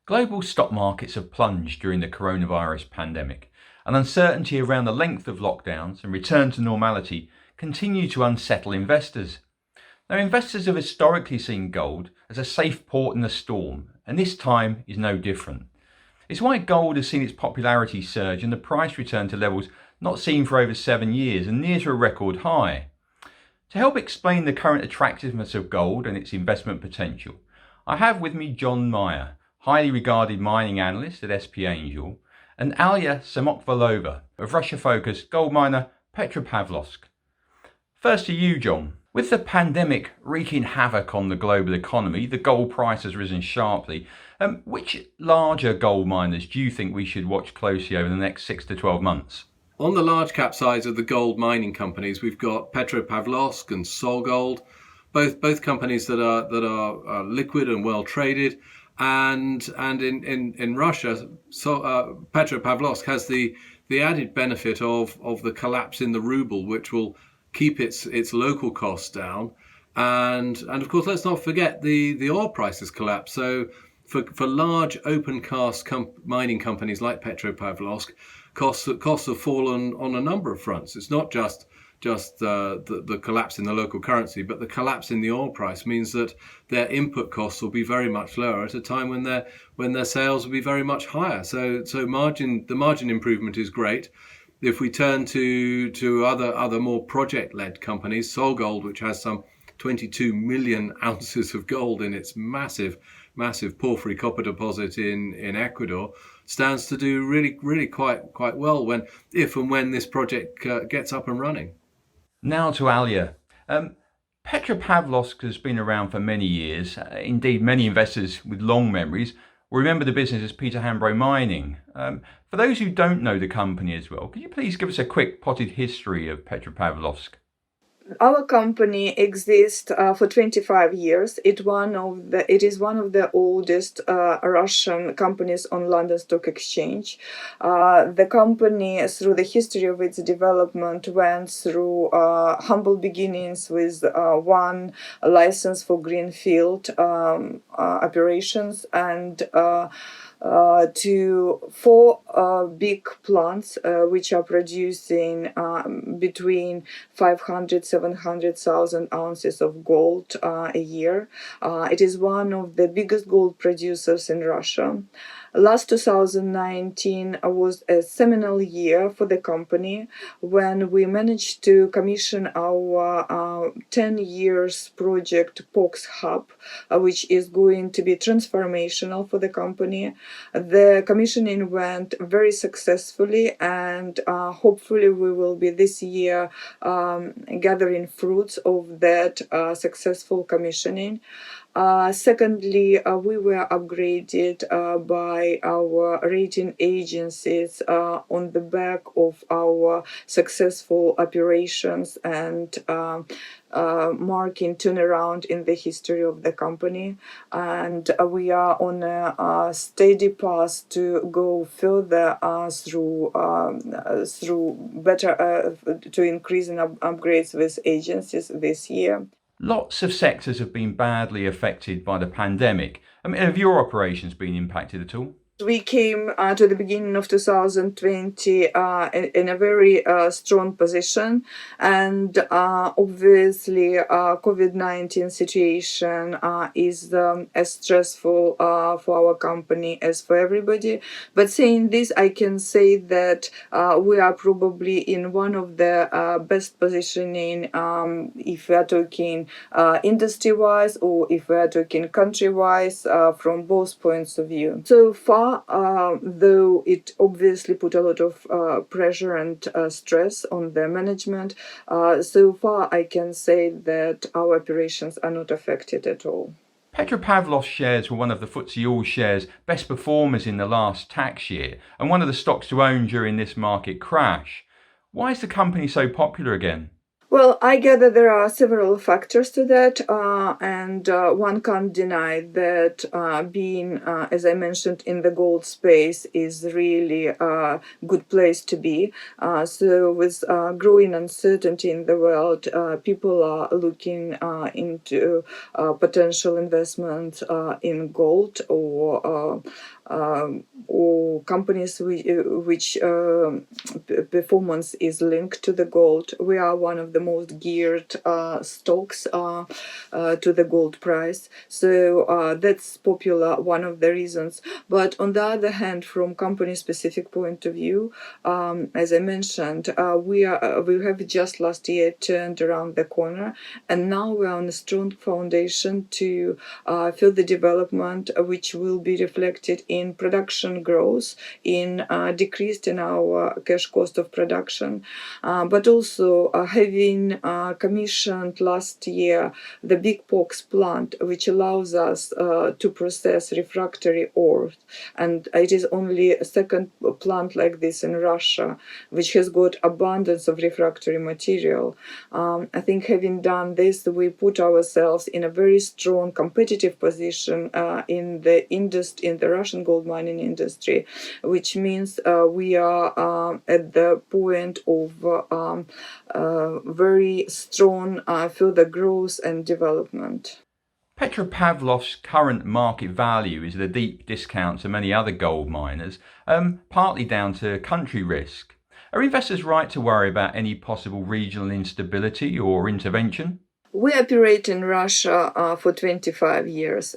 Global stock markets have plunged during the coronavirus pandemic, and uncertainty around the length of lockdowns and return to normality continue to unsettle investors. Now, investors have historically seen gold as a safe port in the storm, and this time is no different. It's why gold has seen its popularity surge and the price return to levels not seen for over 7 years and near to a record high. To help explain the current attractiveness of gold and its investment potential, I have with me John Meyer, highly regarded mining analyst at SP Angel, and Alya Samokhvalova of Russia-focused gold miner Petropavlovsk. First to you, John. With the pandemic wreaking havoc on the global economy, the gold price has risen sharply. Which larger gold miners do you think we should watch closely over the next 6 to 12 months? On the large cap side of the gold mining companies, we've got Petropavlovsk and SolGold, both companies that are liquid and well traded. And in Russia, Petropavlovsk has the added benefit of the collapse in the ruble, which will keep its local costs down. And of course, let's not forget the oil prices collapse. So for large open cast mining companies like Petropavlovsk, costs have fallen on a number of fronts. It's not just the collapse in the local currency, but the collapse in the oil price means that their input costs will be very much lower at a time when their sales will be very much higher. So the margin improvement is great. If we turn to other more project-led companies, SolGold, which has some 22 million ounces of gold in its massive porphyry copper deposit in Ecuador, stands to do really quite well if and when this project gets up and running. Now to Alya. Petropavlovsk has been around for many years. Indeed, many investors with long memories will remember the business as Peter Hambro Mining. For those who don't know the company as well, could you please give us a quick potted history of Petropavlovsk? Our company exists for 25 years. It is one of the oldest Russian companies on London Stock Exchange. The company, through the history of its development, went through humble beginnings with one license for greenfield operations and to 4 big plants which are producing between 500,000-700,000 ounces of gold a year. It is one of the biggest gold producers in Russia. Last 2019 was a seminal year for the company when we managed to commission our 10 years project POX Hub, which is going to be transformational for the company. The commissioning went very successfully, and hopefully we will be this year gathering fruits of that successful commissioning. Secondly, we were upgraded by our rating agencies on the back of our successful operations and marking turnaround in the history of the company, and we are on a steady path to go further through better to increase in upgrades with agencies this year. Lots of sectors have been badly affected by the pandemic. Have your operations been impacted at all? We came to the beginning of 2020 in a very strong position, and obviously COVID-19 situation is as stressful for our company as for everybody. But saying this, I can say that we are probably in one of the best positioning if we are talking industry-wise or if we are talking country-wise from both points of view. So far, though it obviously put a lot of pressure and stress on the management, so far I can say that our operations are not affected at all. Petropavlovsk shares were one of the FTSE All-Shares best performers in the last tax year and one of the stocks to own during this market crash. Why is the company so popular again? Well, I gather there are several factors to that, and one can't deny that being, as I mentioned, in the gold space is really a good place to be. So, with growing uncertainty in the world, people are looking into potential investment in gold or companies which performance is linked to the gold. We are one of the most geared stocks to the gold price, so that's popular, one of the reasons. But on the other hand, from company specific point of view, as I mentioned, we have just last year turned around the corner, and now we are on a strong foundation to further development, which will be reflected in production growth, in decreased in our cash cost of production, but also having commissioned last year the Big Box plant, which allows us to process refractory ore, and it is only a second plant like this in Russia, which has got abundance of refractory material. I think having done this, we put ourselves in a very strong competitive position in the Russian gold mining industry, which means we are at the point of very strong further growth and development. Petropavlovsk's current market value is at a deep discount to many other gold miners, partly down to country risk. Are investors right to worry about any possible regional instability or intervention? We operate in Russia for 25 years.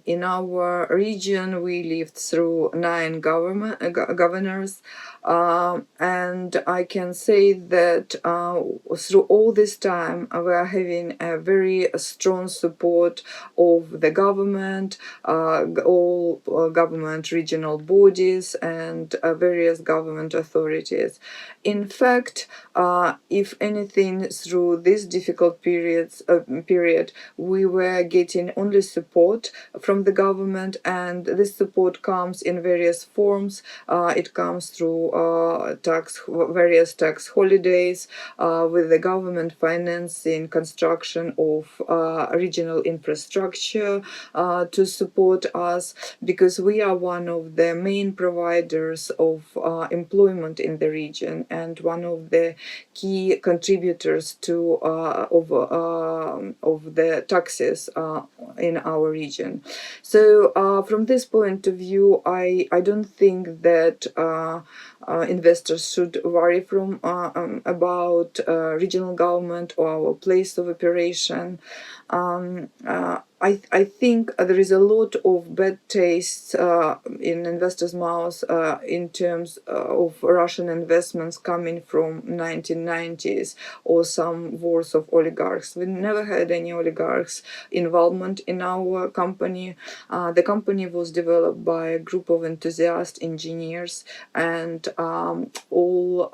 In our region, we lived through 9 governors, and I can say that through all this time, we are having a very strong support of the government, all government regional bodies, and various government authorities. In fact, if anything, through this difficult period, we were getting only support from the government, and this support comes in various forms. It comes through various tax holidays, with the government financing construction of regional infrastructure to support us, because we are one of the main providers of employment in the region and one of the key contributors to of the taxes in our region. So from this point of view, I don't think that investors should worry about regional government or our place of operation. I think there is a lot of bad taste in investors' mouths in terms of Russian investments coming from 1990s or some wars of oligarchs. We never had any oligarchs' involvement in our company. The company was developed by a group of enthusiast engineers, and all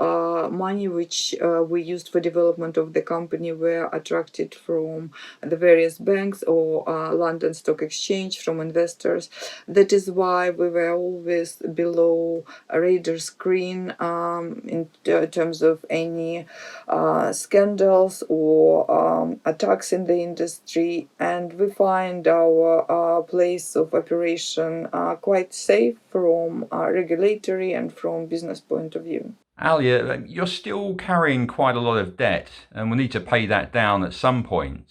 money which we used for development of the company were attracted from the various banks or London Stock Exchange, from investors. That is why we were always below a radar screen in terms of any scandals or attacks in the industry, and we find our place of operation quite safe from regulatory and from business point of view. Alya, you're still carrying quite a lot of debt, and we'll need to pay that down at some point.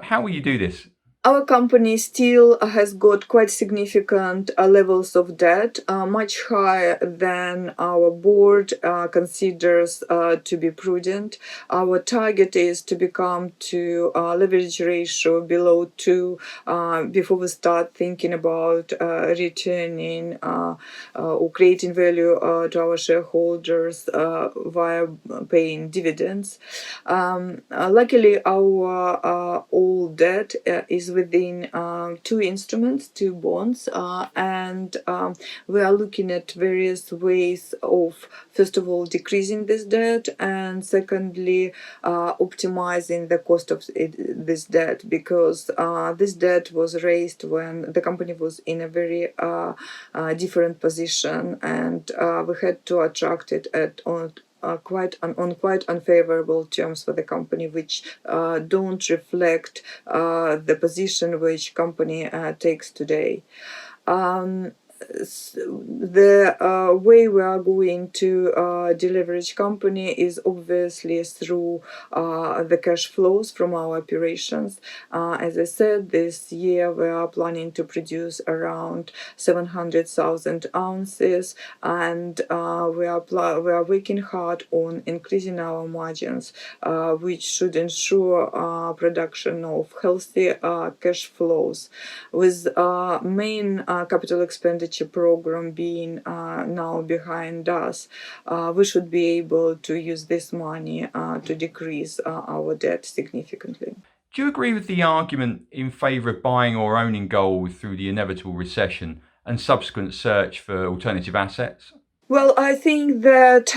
How will you do this? Our company still has got quite significant levels of debt, much higher than our board considers to be prudent. Our target is to become to leverage ratio below 2 before we start thinking about returning or creating value to our shareholders via paying dividends. Luckily, our all debt is within 2 instruments, 2 bonds, and we are looking at various ways of, first of all, decreasing this debt, and secondly, optimizing the cost of this debt, because this debt was raised when the company was in a very different position, and we had to attract it on quite unfavorable terms for the company, which don't reflect the position which company takes today. The way we are going to deleverage company is obviously through the cash flows from our operations. As I said, this year we are planning to produce around 700,000 ounces, and we are working hard on increasing our margins, which should ensure production of healthy cash flows. With main capital expenditure program being now behind us, we should be able to use this money to decrease our debt significantly. Do you agree with the argument in favour of buying or owning gold through the inevitable recession and subsequent search for alternative assets? Well, I think that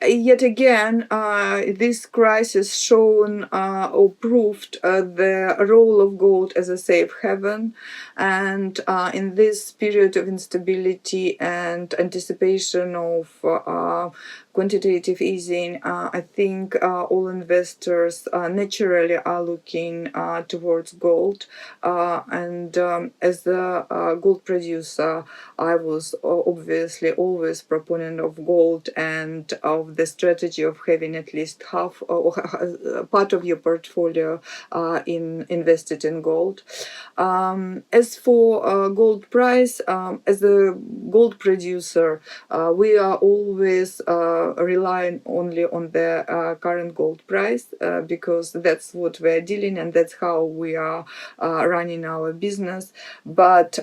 yet again, this crisis shown or proved the role of gold as a safe haven, and in this period of instability and anticipation of quantitative easing, I think all investors naturally are looking towards gold, and as a gold producer, I was obviously always proponent of gold and of the strategy of having at least half or part of your portfolio invested in gold. As for gold price, as a gold producer, we are always relying only on the current gold price because that's what we're dealing and that's how we are running our business. But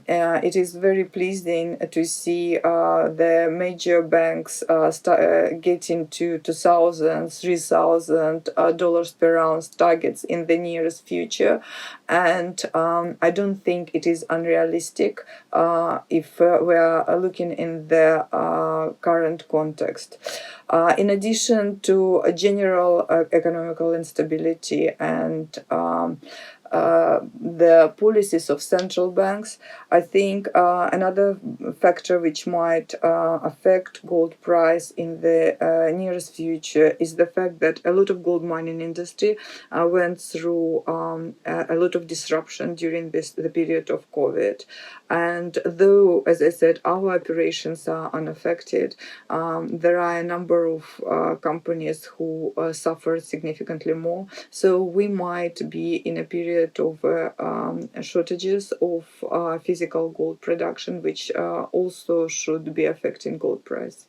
it is very pleasing to see the major banks getting to $2,000, $3,000 per ounce targets in the nearest future, and I don't think it is unrealistic if we are looking in the current context. In addition to a general economical instability and the policies of central banks, I think another factor which might affect gold price in the nearest future is the fact that a lot of gold mining industry went through a lot of disruption during the period of COVID. And though, as I said, our operations are unaffected, there are a number of companies who suffered significantly more. So we might be in a period of shortages of physical gold production, which also should be affecting gold price.